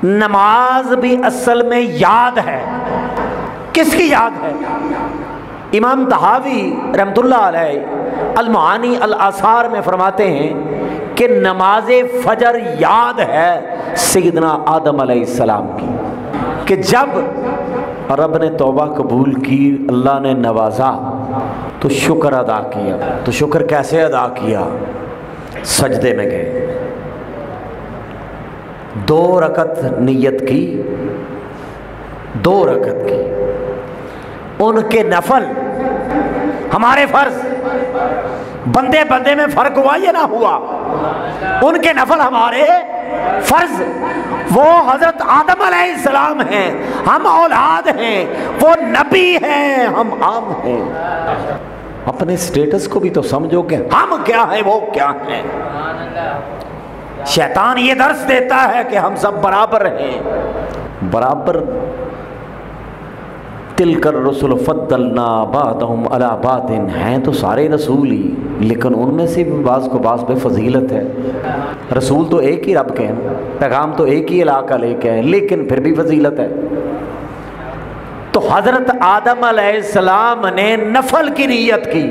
नमाज भी असल में याद है। किसकी याद है? इमाम तहावी रहमतुल्लाह अलैह अल-मानी अल-आसार में फरमाते हैं कि नमाज फजर याद है सैयदना आदम अलैहिस्सलाम की, कि जब रब ने तौबा कबूल की, अल्लाह ने नवाजा तो शुक्र अदा किया। तो शुक्र कैसे अदा किया? सजदे में गए, 2 रकत नियत की, 2 रकत की। उनके नफल हमारे फर्ज, बंदे बंदे में फर्क हुआ या ना हुआ? उनके नफल हमारे फर्ज। वो हजरत आदम अलैहिस्सलाम हैं, हम औलाद हैं, वो नबी हैं, हम आम हैं। अपने स्टेटस को भी तो समझो कि हम क्या है, वो क्या है। शैतान ये दर्श देता है कि हम सब बराबर हैं। बराबर तिलकर रसूल फद्दलना बादहुम अला बातिन, हैं तो सारे रसूल ही, लेकिन उनमें से भी बाज़ को बाज़ पे फजीलत है। रसूल तो एक ही रब के हैं, पैगाम तो एक ही इलाका लेके हैं, लेकिन फिर भी फजीलत है। तो हज़रत आदम अलैहिस्सलाम ने नफल की नियत की,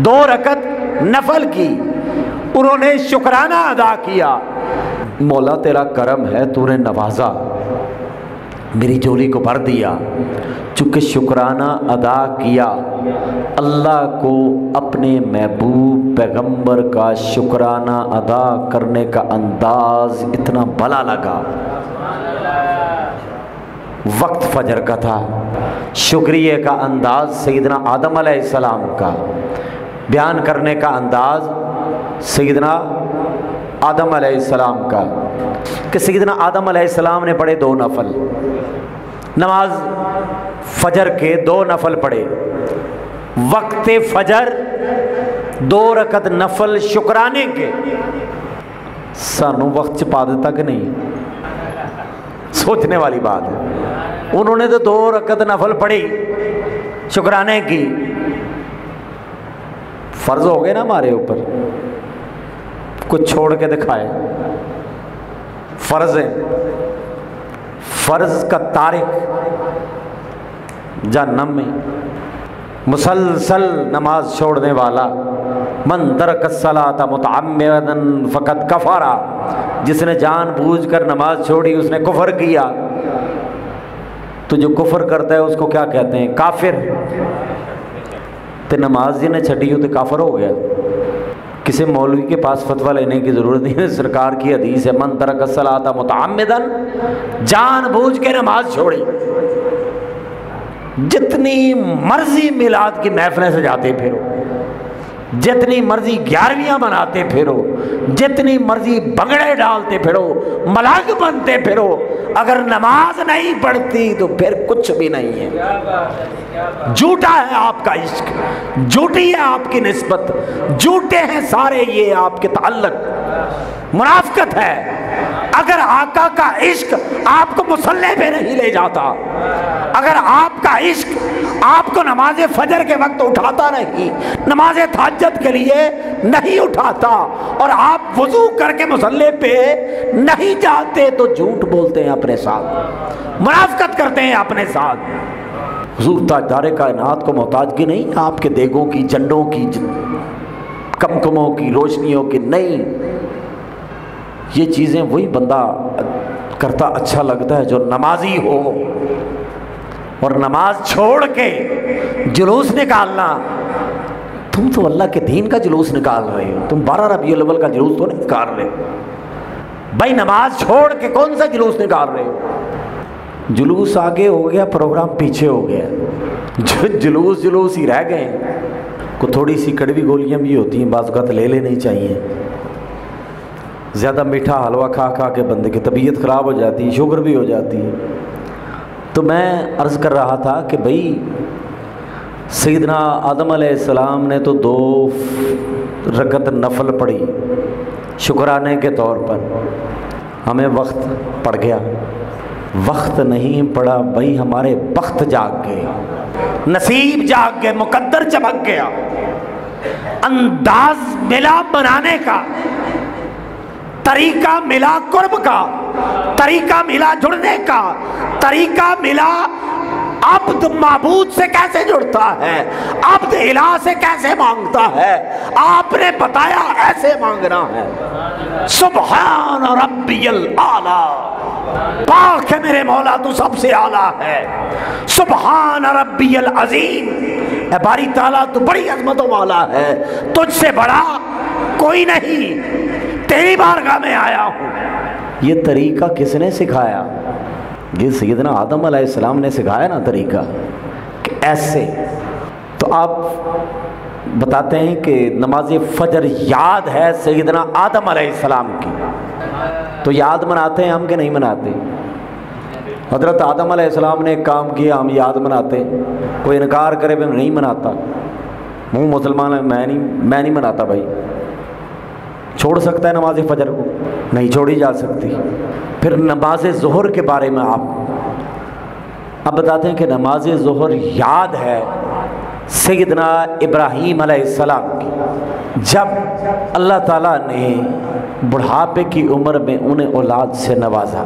2 रकत नफल की, उन्होंने शुक्राना अदा किया। मौला तेरा करम है, तूने नवाजा, मेरी झोली को भर दिया। चूँकि शुक्राना अदा किया, अल्लाह को अपने महबूब पैगंबर का शुक्राना अदा करने का अंदाज इतना भला लगा। वक्त फजर का था, शुक्रिया का अंदाज सैयदना आदम अलैहिस्सलाम का, बयान करने का अंदाज सैयदना आदम अलैहिस्सलाम का, कि सैयदना आदम अलैहिस्सलाम ने पढ़े 2 नफल, नमाज फजर के 2 नफल पढ़े। वक्त फजर 2 रकत नफल शुक्राने के। सानू वक्त च पा देता कि नहीं? सोचने वाली बात है। उन्होंने तो 2 रकत नफल पढ़ी शुक्राने की। फर्ज हो गए ना हमारे ऊपर, कुछ छोड़ के दिखाए। फर्ज है, फर्ज का तारिक जहन्नम में, मुसलसल नमाज छोड़ने वाला, मन तरक सलात मुतअम्मिदन फकत कफरा, जिसने जानबूझकर नमाज छोड़ी उसने कुफर किया। तो जो कुफर करता है उसको क्या कहते हैं? काफिर। तो नमाज जिन्हें छड़ी हो तो काफिर हो गया। किसी मौलवी के पास फतवा लेने की ज़रूरत नहीं है, सरकार की हदीस है, मन तरक सलात मुतअम्मिदन, जानबूझ के नमाज छोड़ी। जितनी मर्जी मिलाद की महफिलें सजाते फिरो, जितनी मर्जी 11वीं मनाते फिरो, जितनी मर्जी भंगड़े डालते फिरो, मलाक बनते फिरो, अगर नमाज नहीं पढ़ती तो फिर कुछ भी नहीं है। झूठा है आपका इश्क, झूठी है आपकी निस्बत, झूठे हैं सारे ये आपके ताल्लुक, मुनाफिकत है। अगर आका का इश्क आपको मुसल्ले पे नहीं ले जाता, अगर आपका इश्क आपको नमाज फजर के वक्त उठाता नहीं, नमाज तहज्जुद के लिए नहीं उठाता, और आप वुजू करके मुसल्ले पे नहीं जाते, तो झूठ बोलते हैं अपने साथ, मुनाफिकत करते हैं अपने साथ। हुजूर ताजदारे कायनात को मोहताजगी नहीं आपके देगों की, झंडों की, कमकमों की, रोशनियों की नहीं। ये चीज़ें वही बंदा करता अच्छा लगता है जो नमाजी हो। और नमाज छोड़ के जुलूस निकालना, तुम तो अल्लाह के दीन का जुलूस निकाल रहे हो, तुम 12 रबीउल अव्वल का जुलूस तो नहीं निकाल रहे भाई। नमाज छोड़ के कौन सा जुलूस निकाल रहे हो? जुलूस आगे हो गया, प्रोग्राम पीछे हो गया, जो जुलूस ही रह गए। को थोड़ी सी कड़वी गोलियां भी होती हैं, बाज़ वक़्त ले लेनी चाहिए। ज़्यादा मीठा हलवा खा खा के बंदे की तबीयत ख़राब हो जाती है, शुगर भी हो जाती है। तो मैं अर्ज़ कर रहा था कि भाई सैयदना आदम अलैहिस्सलाम ने तो 2 रकत नफल पढ़ी शुक्राने के तौर पर। हमें वक्त पड़ गया, वक्त नहीं पड़ा भाई, हमारे वक्त जाग गए, नसीब जाग गए, मुकद्दर चमक गया, अंदाज मिला बनाने का, तरीका मिला कुर्ब का, तरीका मिला जुड़ने का, तरीका मिला अब्द माबूद से कैसे जुड़ता है, अब्द इलाह से कैसे मांगता है। आपने बताया ऐसे मांगना है। सुभान रब्बियल आला, पाक है मेरे मौला तू सबसे आला है। सुभान रब्बियल अजीम, ए बारी ताला तू बड़ी अजमतों वाला है, तुझसे बड़ा कोई नहीं, तेरी बारगाह में आया हूं। ये तरीका किसने सिखाया? ये सैयदना आदम अलैहिस्सलाम ने सिखाया ना तरीका कि ऐसे। तो आप बताते हैं कि नमाज फजर याद है सैयदना आदम अलैहिस्सलाम की, तो याद मनाते हैं हम कि नहीं मनाते? हजरत आदम अलैहिस्सलाम ने एक काम किया, हम याद मनाते। कोई इनकार करे मैं नहीं मनाता, मुँह मुसलमान है, मैं नहीं मनाता। भाई छोड़ सकता है नमाज फजर को? नहीं छोड़ी जा सकती। फिर नमाज ज़ोहर के बारे में आप अब बताते हैं कि नमाज ज़ोहर याद है सैयदना इब्राहीम अलैहिस्सलाम की, जब अल्लाह ताला ने बुढ़ापे की उम्र में उन्हें औलाद से नवाजा।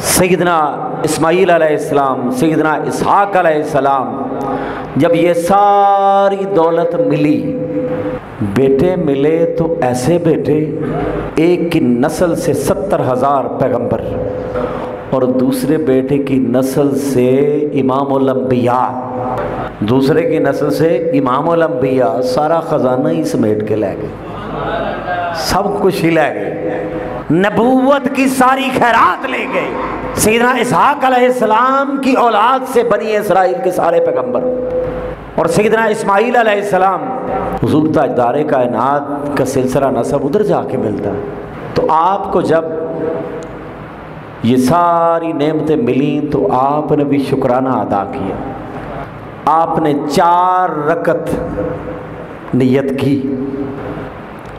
सैयदना इस्माईल अलैहिस्सलाम, सैयदना इसहाक अलैहिस्सलाम, जब ये सारी दौलत मिली, बेटे मिले तो ऐसे बेटे, एक की नस्ल से 70,000 पैगंबर और दूसरे बेटे की नस्ल से इमामुल अंबिया, दूसरे की नस्ल से इमामुल अंबिया। सारा खजाना ही समेट के ले गए, सब कुछ ही ले गए, नबूवत की सारी खैरात ले गए। सैयदना इसहाक अलैहिस्सलाम की औलाद से बनी इसराइल के सारे पैगंबर, और सैयदना इस्माईल अलैहिस्सलाम हुजूर ताजदारे कायनात का सिलसिला नसब उधर जाके मिलता है। तो आपको जब ये सारी नेमतें मिली तो आपने भी शुक्राना अदा किया। आपने 4 रकत नियत की।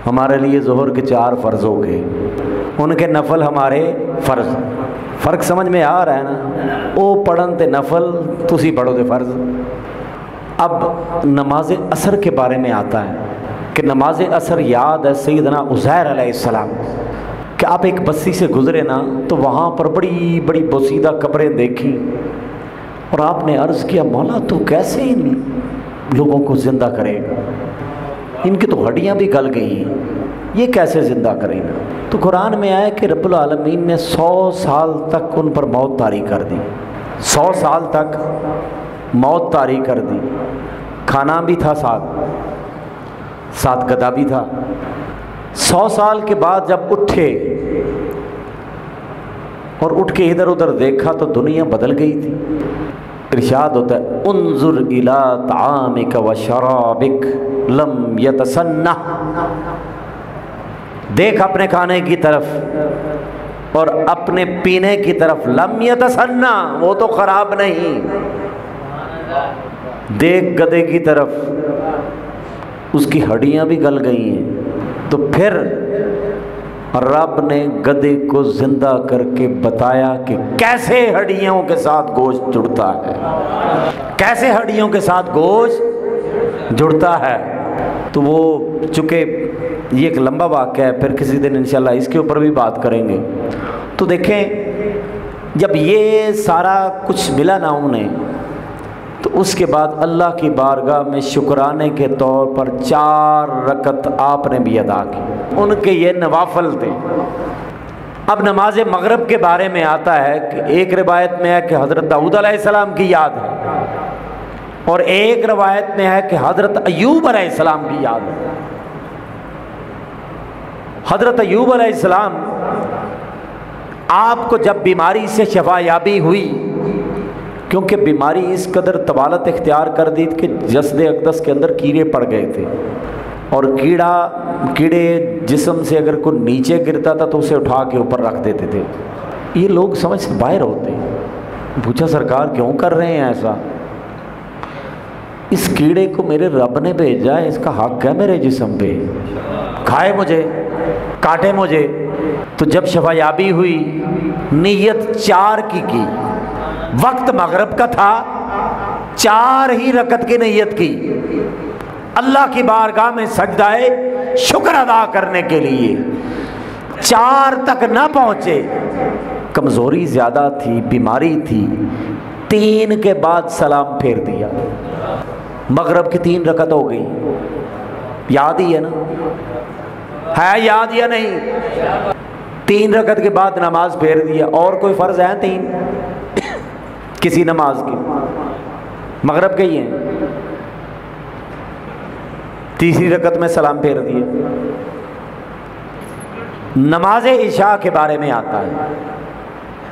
हमारे लिए ज़ोहर के 4 फ़र्ज़ हो गए, उनके नफल हमारे फ़र्ज़। फ़र्क समझ में आ रहा है ना? वो पढ़न ते नफल, तुसी पढ़ो ते फ़र्ज़। अब नमाज असर के बारे में आता है कि नमाज असर याद है सैयदना उज़ैर अलैहिस्सलाम कि आप एक बस्ती से गुज़रे ना, तो वहाँ पर बड़ी बड़ी बोसीदा कब्रें देखी और आपने अर्ज़ किया, मौला तू कैसे इन लोगों को ज़िंदा करेगा? इनकी तो हड्डियाँ भी गल गई हैं, ये कैसे ज़िंदा करेगा? तो कुरान में आया कि रब्बुल आलमीन ने 100 साल तक उन पर मौत तारी कर दी। 100 साल तक मौत तारी कर दी। खाना भी था, साथ गदा भी था। 100 साल के बाद जब उठे और उठ के इधर उधर देखा तो दुनिया बदल गई थी। इरशाद होता है, उन्जुर इला तामिक व शराबिक लम यतसन्ना, देख अपने खाने की तरफ और अपने पीने की तरफ, लम यतसन्ना, वो तो खराब नहीं। देख गधे की तरफ, उसकी हड्डियां भी गल गई हैं। तो फिर रब ने गधे को जिंदा करके बताया कि कैसे हड्डियों के साथ गोश्त जुड़ता है, कैसे हड्डियों के साथ गोश्त जुड़ता है। तो वो चूँकि ये एक लंबा वाक़या है, फिर किसी दिन इंशाल्लाह इसके ऊपर भी बात करेंगे। तो देखें, जब ये सारा कुछ मिला ना उन्हें, तो उसके बाद अल्लाह की बारगाह में शुक्राने के तौर पर 4 रकत आपने भी अदा की। उनके ये नवाफल थे। अब नमाज मगरिब के बारे में आता है कि एक रिवायत में है कि हज़रत दाऊद अलैहिस्सलाम की याद है, और एक रिवायत में है कि हज़रत अय्यूब अलैहिस्सलाम की याद है। हज़रत अय्यूब अलैहिस्सलाम, आपको जब बीमारी से शफायाबी हुई, क्योंकि बीमारी इस कदर तबालत इख्तियार कर दी कि जस्द अक़दस के अंदर कीड़े पड़ गए थे, और कीड़े जिस्म से अगर कोई नीचे गिरता था तो उसे उठा के ऊपर रख देते थे। ये लोग समझ से बाहर होते। पूछा, सरकार क्यों कर रहे हैं ऐसा? इस कीड़े को मेरे रब ने भेजा है, इसका हक है मेरे जिस्म पे, खाए मुझे, काटे मुझे। तो जब शफायाबी हुई, नीयत 4 की, वक्त मगरिब का था, 4 ही रकत की नीयत की, अल्लाह की बारगाह में सजदाए शुक्र अदा करने के लिए। 4 तक ना पहुंचे, कमज़ोरी ज़्यादा थी, बीमारी थी, 3 के बाद सलाम फेर दिया। मगरब की 3 रकत हो गई, याद ही है ना, है याद या नहीं? 3 रकत के बाद नमाज फेर दिया। और कोई फ़र्ज है 3 किसी नमाज की? मगरब के ही हैं। तीसरी रकत में सलाम फेर दिए। नमाज इशा के बारे में आता है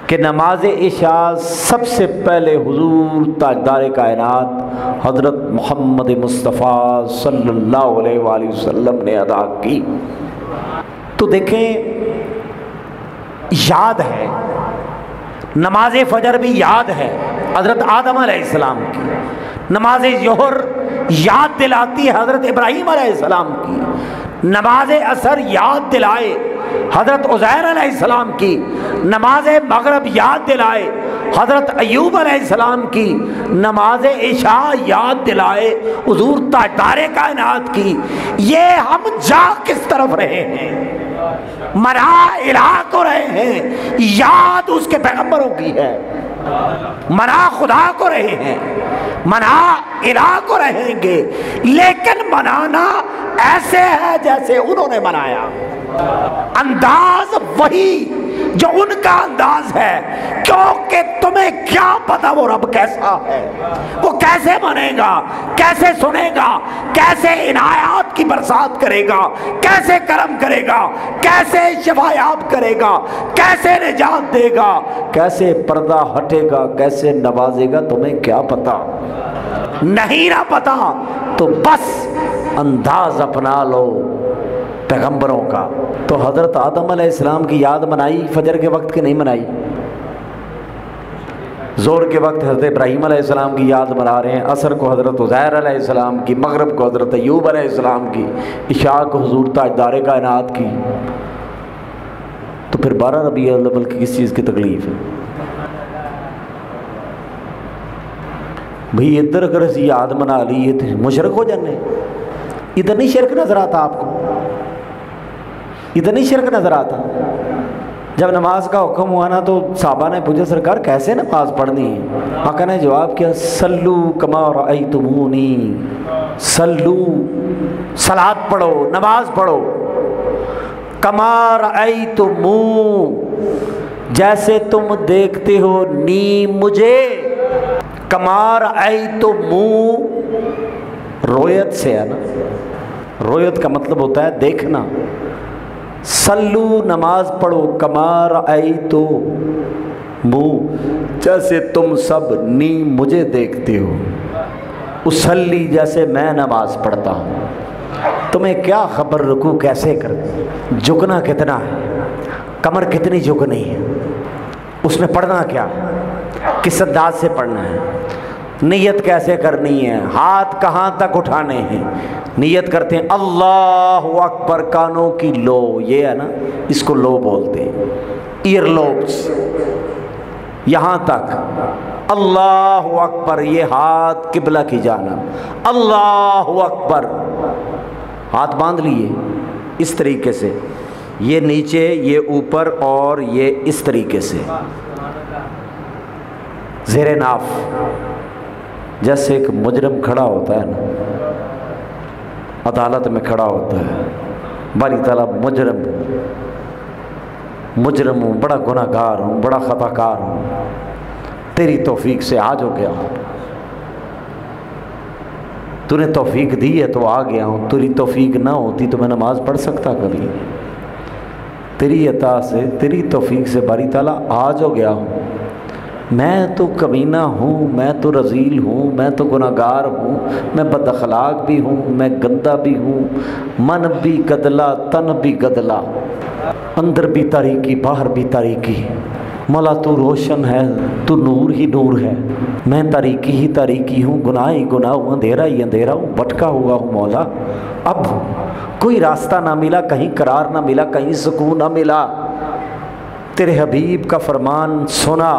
कि नमाज इशा सबसे पहले हुजूर ताजदार कायनात हज़रत मोहम्मद मुस्तफ़ा सल्लल्लाहु अलैहि वसल्लम ने अदा की। तो देखें, याद है, नमाज फजर भी याद है हज़रत आदम अलैहिस्सलाम की। नमाज ज़ोहर याद दिलाती है हज़रत इब्राहीम अलैहिस्सलाम की। नमाज असर याद दिलाए हज़रत उज़ैर अलैहिस्सलाम की। नमाज मगरब याद दिलाए हज़रत अय्यूब अलैहिस्सलाम की। नमाज इशा याद दिलाए हुज़ूर ताजदार कायनात की। ये हम जा किस तरफ रहे हैं? मना इलाह को रहे हैं, याद उसके पैगंबरों की है। मना खुदा को रहे हैं, मना इलाह को रहेंगे, लेकिन मनाना ऐसे है जैसे उन्होंने मनाया। अंदाज वही जो उनका अंदाज है, क्योंकि तुम्हें क्या पता वो रब कैसा है, वो कैसे मनेगा, कैसे सुनेगा, कैसे इनायात की बरसात करेगा, कैसे करम करेगा, कैसे शिफायाब करेगा, कैसे निजात देगा, कैसे पर्दा हटेगा, कैसे नवाजेगा, तुम्हें क्या पता? नहीं ना पता तो बस अंदाज अपना लो पैगंबरों का। तो हज़रत आदम अलैहिस्सलाम की याद मनाई फजर के वक्त की नहीं मनाई? ज़ोहर के वक्त हज़रत इब्राहीम अलैहिस्सलाम की याद मना रहे हैं, असर को हज़रत उज़ैर अलैहिस्सलाम की, मगरब को हज़रत अय्यूब अलैहिस्सलाम की, इशा को हुज़ूर ताजदार कायनात की। तो फिर 12 रबीउल अव्वल की किस चीज़ की तकलीफ है भाई? इधर अगर असी याद मना ली है तो मुशरक हो जाने। इधर नहीं शिरक नजर आता आपको? इधर नहीं शिरक नजर आता? जब नमाज का हुक्म हुआ ना तो साहबा ने पूछा, सरकार कैसे नमाज पढ़नी है? आका ने जवाब किया, सल्लू कमा रअयतुमूनी, सल्लू, सलात पढ़ो, नमाज पढ़ो, कमा रअयतुमू, जैसे तुम देखते हो, नी मुझे, कमा रअयतुमू रोयत से है ना, रोयत का मतलब होता है देखना। सल्लू नमाज पढ़ो, कमार आई तो मुँह, जैसे तुम सब नी मुझे देखते हो, उसल्ली जैसे मैं नमाज पढ़ता हूँ। तुम्हें क्या खबर रुकू कैसे कर, झुकना कितना है, कमर कितनी झुकनी है, उसमें पढ़ना क्या, किस अंदाज से पढ़ना है, नियत कैसे करनी है, हाथ कहाँ तक उठाने हैं। नियत करते हैं अल्लाहु अकबर, कानों की लो, ये है ना, इसको लो बोलते हैं, ईयर लोब्स, यहाँ तक अल्लाहु अकबर, ये हाथ किबला की जानिब, अल्लाहु अकबर, हाथ बांध लिए इस तरीके से, ये नीचे, ये ऊपर और ये इस तरीके से, ज़ेरे नाफ, जैसे एक मुजरिम खड़ा होता है ना, अदालत में खड़ा होता है, बारी ताला मुजरिम, मुजरिम हूँ, बड़ा गुनाहगार हूँ, बड़ा खताकार हूँ, तेरी तौफीक से आज हो गया हूँ, तूने तौफीक दी है तो आ गया हूँ, तेरी तौफीक ना होती तो मैं नमाज पढ़ सकता कभी? तेरी अता से, तेरी तौफीक से बारी ताला आज हो गया हूँ। मैं तो कमीना हूँ, मैं तो रजील हूँ, मैं तो गुनाहगार हूँ, मैं बदअखलाक भी हूँ, मैं गंदा भी हूँ, मन भी गदला, तन भी गदला, अंदर भी तारीकी, बाहर भी तारीकी। मौला तू रोशन है, तू नूर ही नूर है, मैं तारीकी ही तारीकी हूँ, गुनाह ही गुनाह हूँ, अंधेरा ही अंधेरा हूँ, भटका हुआ हूँ मौला। अब कोई रास्ता ना मिला, कहीं करार ना मिला, कहीं सुकून ना मिला। तेरे हबीब का फरमान सुना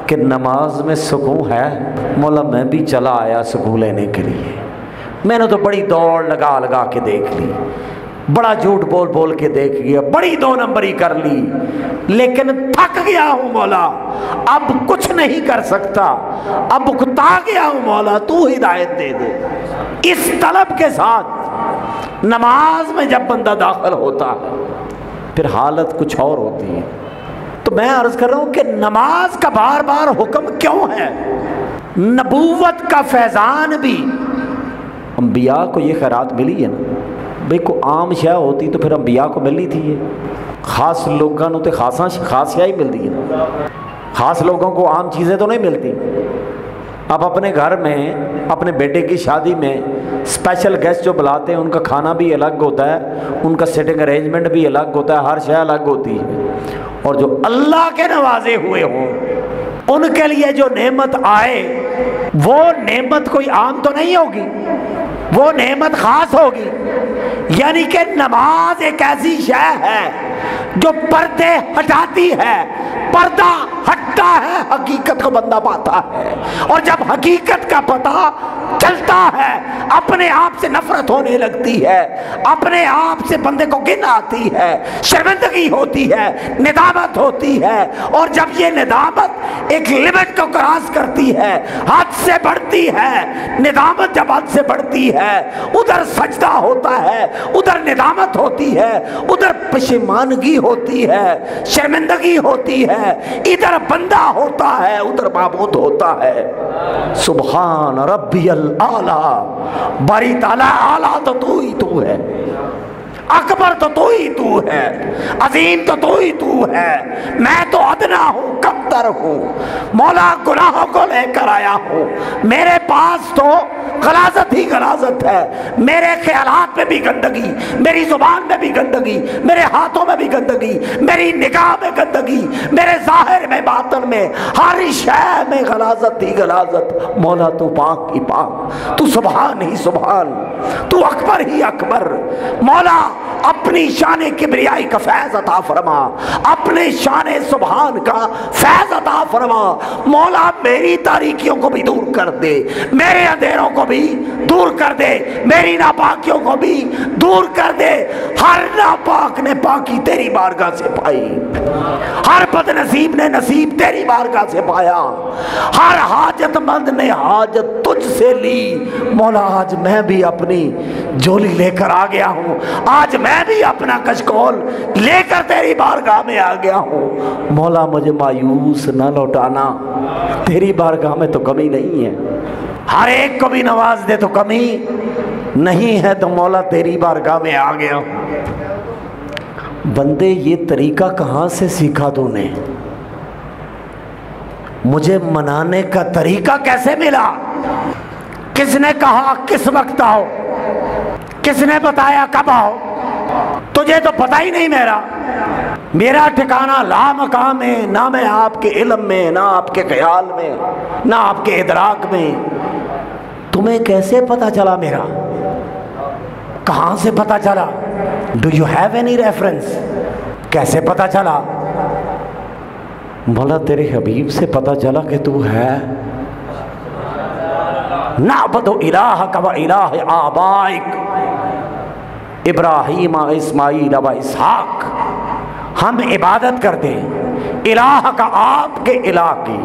कि नमाज में सुकून है, मौला मैं भी चला आया सुकून लेने के लिए। मैंने तो बड़ी दौड़ लगा लगा के देख ली, बड़ा झूठ बोल बोल के देख गया, बड़ी 2 नंबरी कर ली, लेकिन थक गया हूं मौला, अब कुछ नहीं कर सकता, अब उकता गया हूं मौला, तू हिदायत दे दे। इस तलब के साथ नमाज में जब बंदा दाखिल होता है फिर हालत कुछ और होती है। तो मैं अर्ज कर रहा हूं कि नमाज का बार बार हुक्म क्यों है? नबूवत का फैजान भी अंबिया को ये खैरात मिली है ना भाई, को आम शह होती तो फिर अंबिया को मिलनी थी। ये खास लोगों को तो खास शह ही मिलती है ना, खास लोगों को आम चीज़ें तो नहीं मिलती। अब अपने घर में अपने बेटे की शादी में स्पेशल गेस्ट जो बुलाते हैं उनका खाना भी अलग होता है, उनका सिटिंग अरेंजमेंट भी अलग होता है, हर शय अलग होती है। और जो अल्लाह के नवाजे हुए हों उनके लिए जो नेमत आए वो नेमत कोई आम तो नहीं होगी, वो नेमत खास होगी। यानी कि नमाज एक ऐसी शय है जो पर्दे हटाती है, पर्दा हटता है, हकीकत को बंदा पाता है, और जब हकीकत का पता चलता है अपने आप से नफरत होने लगती है, अपने आप से बंदे को घिन आती है, शर्मिंदगी होती है, निदामत होती है। और जब ये निदामत एक लिमिट को क्रॉस करती है, हद से बढ़ती है, निदामत जब हद से बढ़ती है, उधर सजदा होता है, उधर निदामत होती है, उधर पशेमानगी होती है, शर्मिंदगी होती है, इधर बंदा होता है, उधर माबूद होता है। सुभान रब्बियल आला, बारी ताला आला तो तू ही तू है, अकबर तो तू ही तू है, अजीम तो तू ही तू है, मैं तो अदना हूँ, कमतर हूँ, मौला गुनाहों को लेकर आया हूँ, मेरे पास तो गलाजत ही गलाजत है, मेरे ख्यालात में भी गंदगी, मेरी जुबान में भी गंदगी, मेरे हाथों में भी गंदगी, मेरी निगाह में गंदगी, मेरे जाहिर में बातन में हर शय में गलाजत ही गलाजत। मौला तू पाक ही पाक, तू सुभान ही सुभान, तू अकबर ही अकबर। मौला अपनी शान किबरियाई का फैज अता फरमा, अपने शान सुभान का फैज अता फरमा। मौला मेरी तारीकियों को भी दूर कर दे, मेरे अंधेरों को भी दूर कर दे, मेरी नापाकियों को भी दूर कर दे। हर नापाक ने पाकी तेरी बारगाह से पाई, हर बदनसीब ने नसीब तेरी बारगाह से पाया, हर हाजतमंद ने हाजत तुझसे ली। मौला आज मैं भी अपनी झोली लेकर आ गया हूँ, आज मैं भी अपना कशकोल लेकर तेरी बारगाह में आ गया हूँ। मौला मुझे मायूस न लौटाना, तेरी बारगाह में तो कमी नहीं है, हर एक को भी नवाज दे तो कमी नहीं है, तो मौला तेरी बारगाह में आ गया हूँ। बंदे ये तरीका कहाँ से सीखा तूने? मुझे मनाने का तरीका कैसे मिला? किसने कहा किस वक्त आओ? किसने बताया कब आओ? तुझे तो पता ही नहीं। मेरा ठिकाना ला मकाम है, ना मैं आपके इल्म में, ना आपके ख्याल में, ना आपके इदराक में। तुम्हें कैसे पता चला मेरा? कहाँ से पता चला? Do you have any reference? कैसे पता चला? बोला तेरे हबीब से पता चला कि तू है। नाबदु इलाहक व इलाह आबाइक इब्राहीम इस्माईल व इसहाक। हम इबादत करते हैं इलाह का, आपके इलाह की,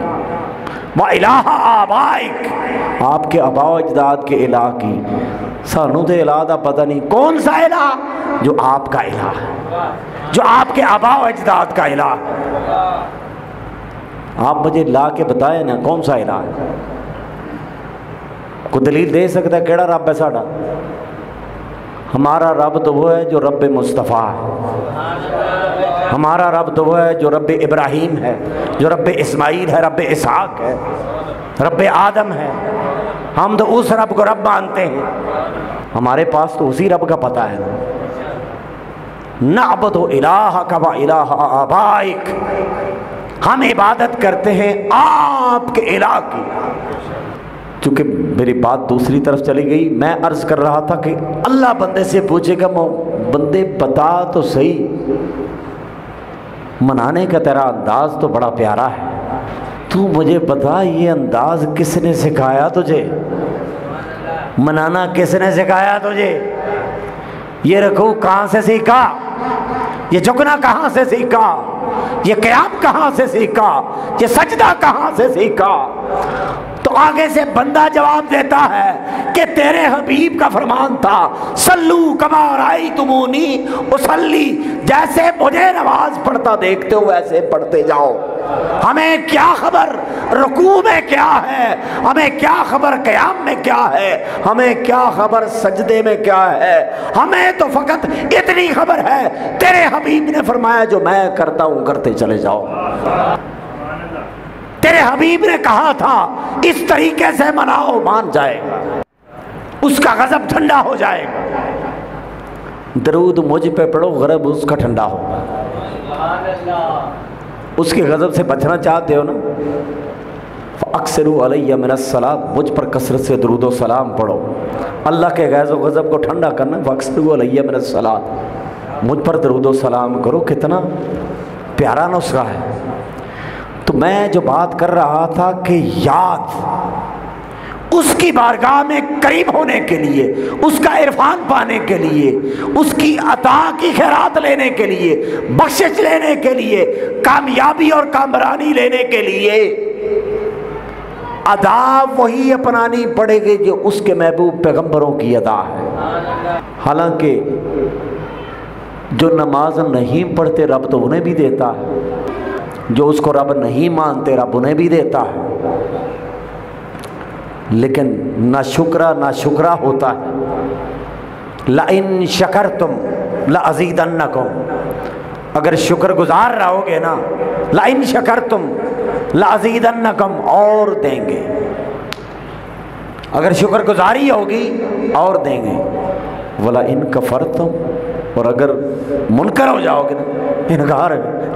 व इलाह आबाइक, आपके आबा अजदाद के इलाह की। सानू तो इलाह का पता नहीं, कौन सा इलाह? जो आपका इलाह है, जो आपके आबा अजदाद का इलाह। आप मुझे ला के बताए ना कौन सा इलाह है? को दलील दे सकता है केड़ा रब है साडा? हमारा रब तो वो है जो रब मुस्तफ़ा है, हमारा रब तो वो है जो रब इब्राहीम है, जो रब इस्माईल है, रब इसहाक है, रब आदम है। हम तो उस रब को रब मानते हैं, हमारे पास तो उसी रब का पता है। नअबदु इलाहक व इलाह आबाइक, हम इबादत करते हैं आपके इलाह की। चूँकि मेरी बात दूसरी तरफ चली गई, मैं अर्ज कर रहा था कि अल्लाह बंदे से पूछेगा, बंदे बता तो सही, मनाने का तेरा अंदाज तो बड़ा प्यारा है, तू मुझे बता ये अंदाज किसने सिखाया तुझे? मनाना किसने सिखाया तुझे? ये रुकू कहां से सीखा, ये झुकना कहां से सीखा, ये क़याम कहां से सीखा, ये सजदा कहां से सीखा। तो आगे से बंदा जवाब देता है कि तेरे हबीब का फरमान था, सल्लू कमा रायतुमूनी उसल्ली, जैसे मुझे नमाज पढ़ता देखते हो वैसे पढ़ते जाओ। हमें क्या खबर रुकू में क्या है, हमें क्या खबर क़याम में क्या है, हमें क्या खबर सजदे में क्या है। हमें तो फकत इतनी खबर है, तेरे हबीब ने फरमाया जो मैं करता हूं करते चले जाओ। तेरे हबीब ने कहा था इस तरीके से मनाओ, मान जाएगा, उसका गजब ठंडा हो जाएगा। दरूद मुझ पे पढ़ो, गजब उसका ठंडा होगा। उसके गजब से बचना चाहते हो ना, अक्सरू अलैया मिनस्सलात, मुझ पर कसरत से दरूद व सलाम पढ़ो। अल्लाह के गैज़ व गजब को ठंडा करना, अक्सरू अलैया मिनस्सलात, मुझ पर दरूद व सलाम करो। कितना प्यारा नुस्खा है। तो मैं जो बात कर रहा था कि याद उसकी बारगाह में करीब होने के लिए, उसका इरफान पाने के लिए, उसकी अता की खैरात लेने के लिए, बख्शिश लेने के लिए, कामयाबी और कामरानी लेने के लिए अदा वही अपनानी पड़ेगी जो उसके महबूब पैगंबरों की अदा है। हालांकि जो नमाज नहीं पढ़ते रब तो उन्हें भी देता है, जो उसको रब नहीं मानते रब उन्हें भी देता है। लेकिन ना शुक्रा होता है। ला इन शकरतुम ला अज़ीदन्नकुम, अगर शुक्रगुजार रहोगे ना, ला इन शकरतुम ला अज़ीदन्नकुम, और देंगे। अगर शुक्रगुजारी होगी और देंगे। वला इन कफरतुम, और अगर मुनकर हो जाओगे ना, इनकार,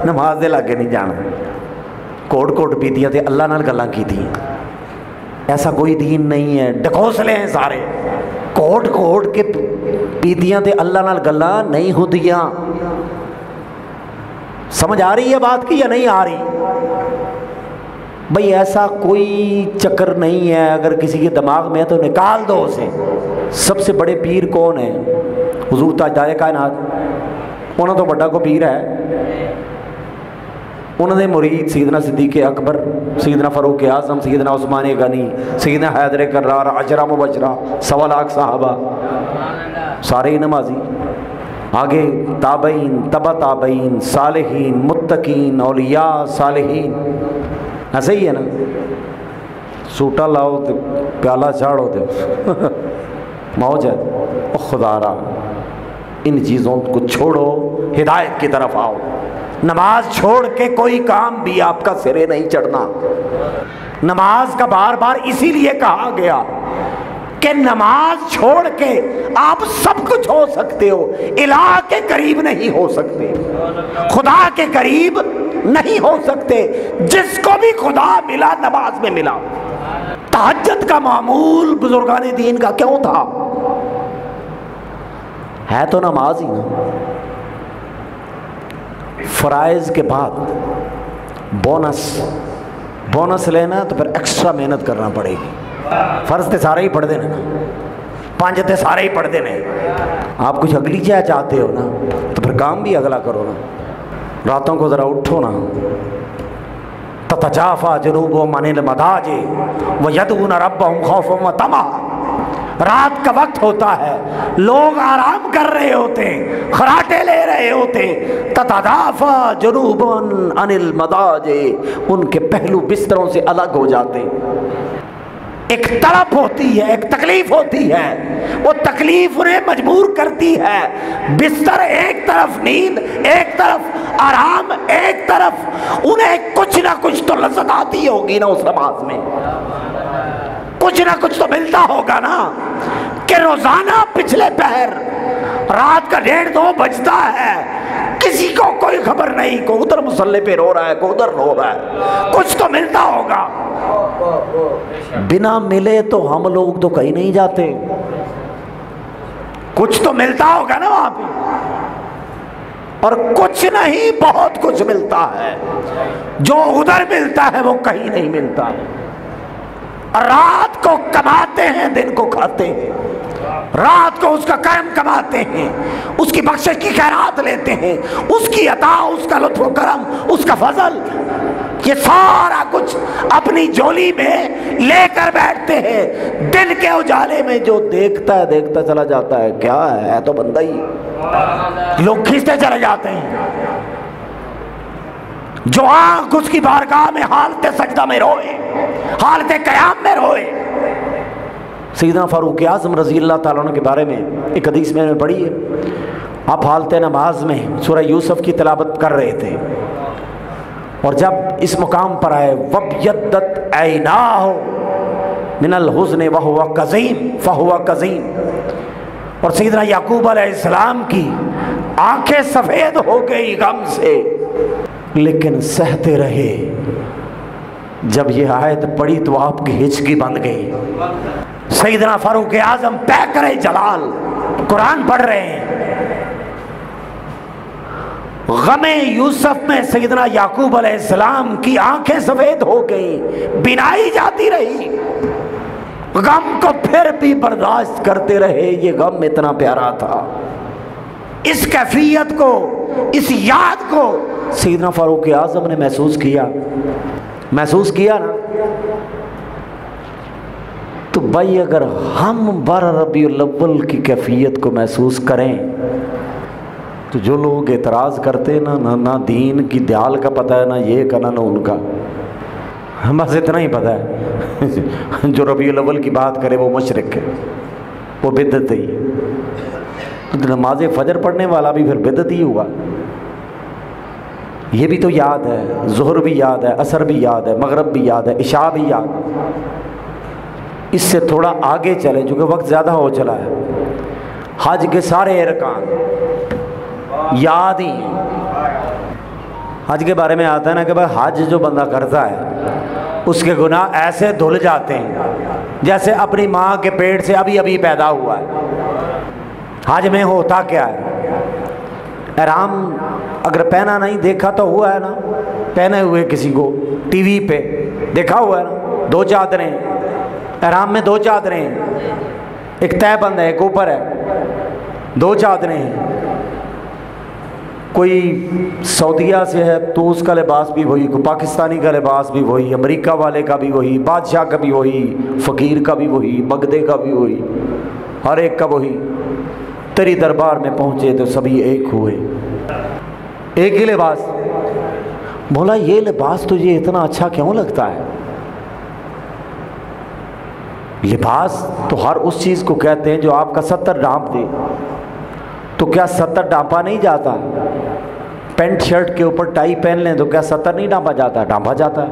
नमाज दे लागे नहीं जाना, कोट कोट पीतियां ते अल्लाह नाल गल्लां कीतियां, ऐसा कोई दीन नहीं है। डकोसले हैं सारे, कोट कोट के पीतियां ते अल्लाह नाल गल्लां नहीं होंदियां। समझ आ रही है बात की या नहीं आ रही? भाई ऐसा कोई चक्कर नहीं है। अगर किसी के दिमाग में है तो निकाल दो उसे। सबसे बड़े पीर कौन है? हुजूर ताजदारे कायनात, उन्होंने तो बड़ा को पीर है। उन्होंने मुरीद सैयदना सिद्दीक़ अकबर, सैयदना फ़ारूक आज़म, सैयदना उस्मान गनी, सैयदना हैदर कर्रार, अशरा मुबशरा, 1.25 लाख सहाबा, सारे ही नमाजी। आगे ताबईन, तबा ताबईन, सालिहीन, मुत्तकीन, औलिया, सालिहीन, ऐसे ही है ना। सूटा लाओ तो प्याला चाड़ो तो मौज है। खुदारा इन चीज़ों को छोड़ो, हिदायत की तरफ आओ। नमाज छोड़ के कोई काम भी आपका सिरे नहीं चढ़ना। नमाज का बार बार इसीलिए कहा गया कि नमाज छोड़ के आप सब कुछ हो सकते हो, इलाह के करीब नहीं हो सकते, खुदा के करीब नहीं हो सकते। जिसको भी खुदा मिला नमाज में मिला। तहज्जुद का मामूल बुजुर्गाने दीन का क्यों था? है तो नमाज ही ना। फराइज के बाद बोनस लेना तो फिर एक्स्ट्रा मेहनत करना पड़ेगी। फर्ज तो सारे ही पढ़ते हैं ना, 5 तो सारे ही पढ़ते हैं। आप कुछ अगली चीज़ चाहते हो ना तो फिर काम भी अगला करो ना। रातों को ज़रा उठो ना। ततजाफा जुनूबुहुम अनिल मदाजी व यदऊना रब्बहुम खौफन व तमअ। रात का वक्त होता है, लोग आराम कर रहे होते, खराटे ले रहे होते। ततजाफा जुनूबुहुम अनिल मदाजी, उनके पहलू बिस्तरों से अलग हो जाते। एक तड़प होती है, एक तकलीफ होती है, वो तकलीफ उन्हें मजबूर करती है। बिस्तर एक तरफ, नींद एक तरफ, आराम एक तरफ। उन्हें कुछ ना कुछ तो लज्जत आती होगी ना उस नमाज में, कुछ ना कुछ तो मिलता होगा ना। कि रोजाना पिछले पहर रात का 1:30-2 बजता है, किसी को कोई खबर नहीं, को उधर मुसल्ले पे रो रहा है, को उधर रो रहा है, कुछ तो मिलता होगा। बिना मिले तो हम लोग तो कहीं नहीं जाते, कुछ तो मिलता होगा ना वहां पे। और कुछ नहीं, बहुत कुछ मिलता है। जो उधर मिलता है वो कहीं नहीं मिलता। रात को कमाते हैं, दिन को खाते हैं। रात को उसका कर्म कमाते हैं, उसकी बख्शिश की खैरात लेते हैं, उसकी अता, उसका लुत्फ़ करम, उसका फजल, ये सारा कुछ अपनी झोली में लेकर बैठते हैं। दिन के उजाले में जो देखता है देखता चला जाता है, क्या है तो बंदा ही, लोग खींचते चले जाते हैं। जो आंख उसकी बारगाह में हालते सजदा में रोए, हालते कयाम में रोए। सैयदना फारूक आज़म रज़ी अल्लाह ताला अन्हु के बारे में एक हदीस मैंने पढ़ी है। आप हालते नमाज में सूरह यूसुफ की तिलावत कर रहे थे और जब इस मुकाम पर आए, वब्यद्दत ऐनाहु मिनल हुज़्न वहुवा कज़ीम फहुवा कज़ीम, और सैयदना याकूब अलैहिस्सलाम की आंखें सफ़ेद हो गई गम से, लेकिन सहते रहे। जब ये आयत पढ़ी तो आपकी हिचकी बंद गई। सैयदना फारूक आज़म पैकर जलाल कुरान पढ़ रहे हैं, गमे यूसुफ में सैयदना याकूब अलैहिस्सलाम की आंखें सफेद हो गई, बिनाई जाती रही, गम को फिर भी बर्दाश्त करते रहे। ये गम इतना प्यारा था। इस कैफियत को, इस याद को सैयदना फारूक आज़म ने महसूस किया ना। तो भाई अगर हम 12 रबीउल अव्वल की कैफियत को महसूस करें तो जो लोग एतराज़ करते ना दीन की दयाल का पता है, ना ये का ना उनका, बस इतना ही पता है जो रबीउल अव्वल की बात करे वो मुशरिक है, वो बिदअत ही। तो नमाज फजर पढ़ने वाला भी फिर बिदअत ही हुआ। ये भी तो याद है, ज़ुहर भी याद है, असर भी याद है, मगरब भी याद है, इशा भी याद है। इससे थोड़ा आगे चले चूँकि वक्त ज़्यादा हो चला है। हज के सारे अरकान याद ही। हज के बारे में आता है ना कि भाई हज जो बंदा करता है उसके गुनाह ऐसे धुल जाते हैं जैसे अपनी माँ के पेट से अभी अभी पैदा हुआ है। हज में होता क्या है, एहराम अगर पहना नहीं देखा तो हुआ है ना, पहने हुए किसी को टीवी पे देखा हुआ है ना, 2 चादरें एहराम में, 2 चादरें, एक तहबंद है, एक ऊपर है, 2 चादरें हैं। कोई सऊदीया से है तो उसका लिबास भी वही, कोई पाकिस्तानी का लिबास भी वही, अमेरिका वाले का भी वही, बादशाह का भी वही, फ़कीर का भी वही, बगदे का भी वही, हर एक का वही। तेरी दरबार में पहुँचे तो सभी एक हुए, एक ही लिबास। बोला ये लिबास तुझे इतना अच्छा क्यों लगता है? लिबास तो हर उस चीज़ को कहते हैं जो आपका 70 ढांप दे। तो क्या 70 ढांपा नहीं जाता? पैंट शर्ट के ऊपर टाई पहन लें तो क्या 70 नहीं ढांपा जाता? ढांपा जाता है।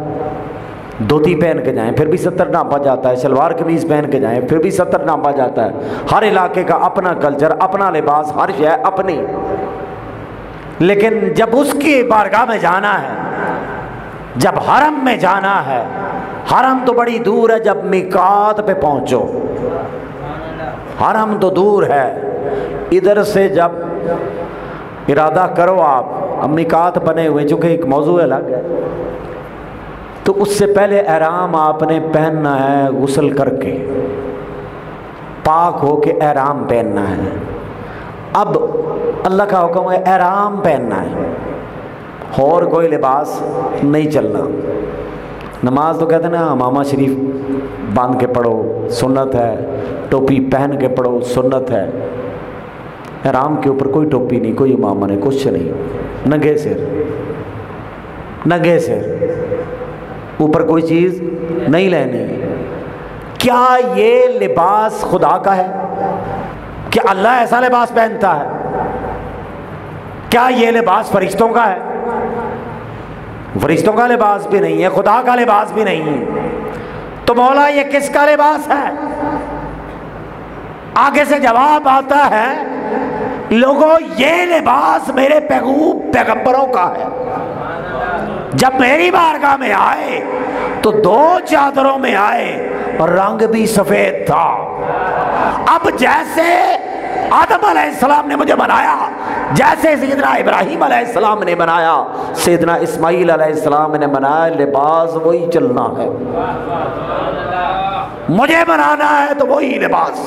धोती पहन के जाएं फिर भी 70 ढांपा जाता है। सलवार कमीज़ पहन के जाएं फिर भी 70 ढांपा जाता है। हर इलाके का अपना कल्चर, अपना लिबास, हर शय अपनी। लेकिन जब उसकी बारगाह में जाना है, जब हरम में जाना है, हरम तो बड़ी दूर है, जब मिकात पे पहुंचो, हरम तो दूर है, इधर से जब इरादा करो आप, अब मिकात बने हुए चूँकि एक मौजू अलग है, तो उससे पहले एहराम आपने पहनना है, गुस्ल करके पाक होके एहराम पहनना है। अब अल्लाह का हुक्म है एहराम पहनना है, और कोई लिबास नहीं चलना। नमाज तो कहते हैं ना इमामा शरीफ बांध के पढ़ो, सुन्नत है, टोपी पहन के पढ़ो, सुन्नत है। एहराम के ऊपर कोई टोपी नहीं, कोई इमामा नहीं, कुछ नहीं, नंगे सिर, ऊपर कोई चीज़ नहीं लेनी। क्या ये लिबास खुदा का है? क्या अल्लाह ऐसा लिबास पहनता है? क्या ये लिबास फरिश्तों का है? फरिश्तों का लिबास भी नहीं है, खुदा का लिबास भी नहीं है। तो मौला ये किसका लिबास है? आगे से जवाब आता है, लोगों ये लिबास मेरे पैगंबरों का है। जब मेरी बारगाह में आए तो 2 चादरों में आए और रंग भी सफेद था। अब जैसे आदम अलैहिस्सलाम ने मुझे बनाया, जैसे सैयदना इब्राहीम अलैहिस्सलाम ने बनाया, सैयदना इस्माईल अलैहिस्सलाम ने बनाया, लिबास वही चलना है। मुझे बनाना है तो वही लिबास,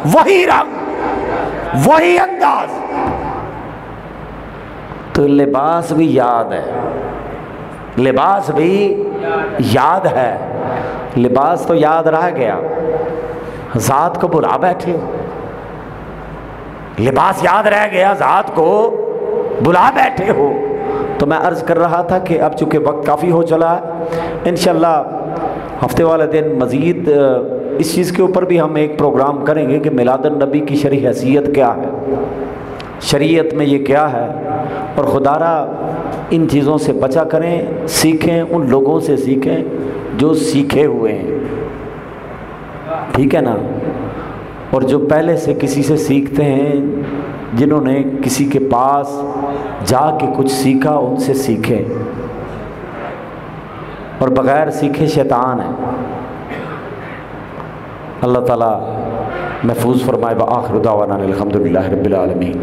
वही रंग, वही अंदाज। तो लिबास भी याद है, लिबास भी याद है। लिबास तो याद रह गया, ज़ात को बुला बैठे हो। लिबास याद रह गया, ज़ात को बुला बैठे हो। तो मैं अर्ज़ कर रहा था कि अब चूँकि वक्त काफ़ी हो चला है, इंशाअल्लाह हफ्ते वाले दिन मज़ीद इस चीज़ के ऊपर भी हम एक प्रोग्राम करेंगे कि मिलादुन नबी की शरई हैसियत क्या है, शरीयत में ये क्या है। और खुदारा इन चीज़ों से बचा करें, सीखें, उन लोगों से सीखें जो सीखे हुए हैं, ठीक है ना। और जो पहले से किसी से सीखते हैं, जिन्होंने किसी के पास जाके कुछ सीखा, उनसे सीखें। और बग़ैर सीखे शैतान है। अल्लाह ताला महफूज फरमाए। व आखिर दावाना अल्हम्दुलिल्लाहि रब्बिल आलमीन।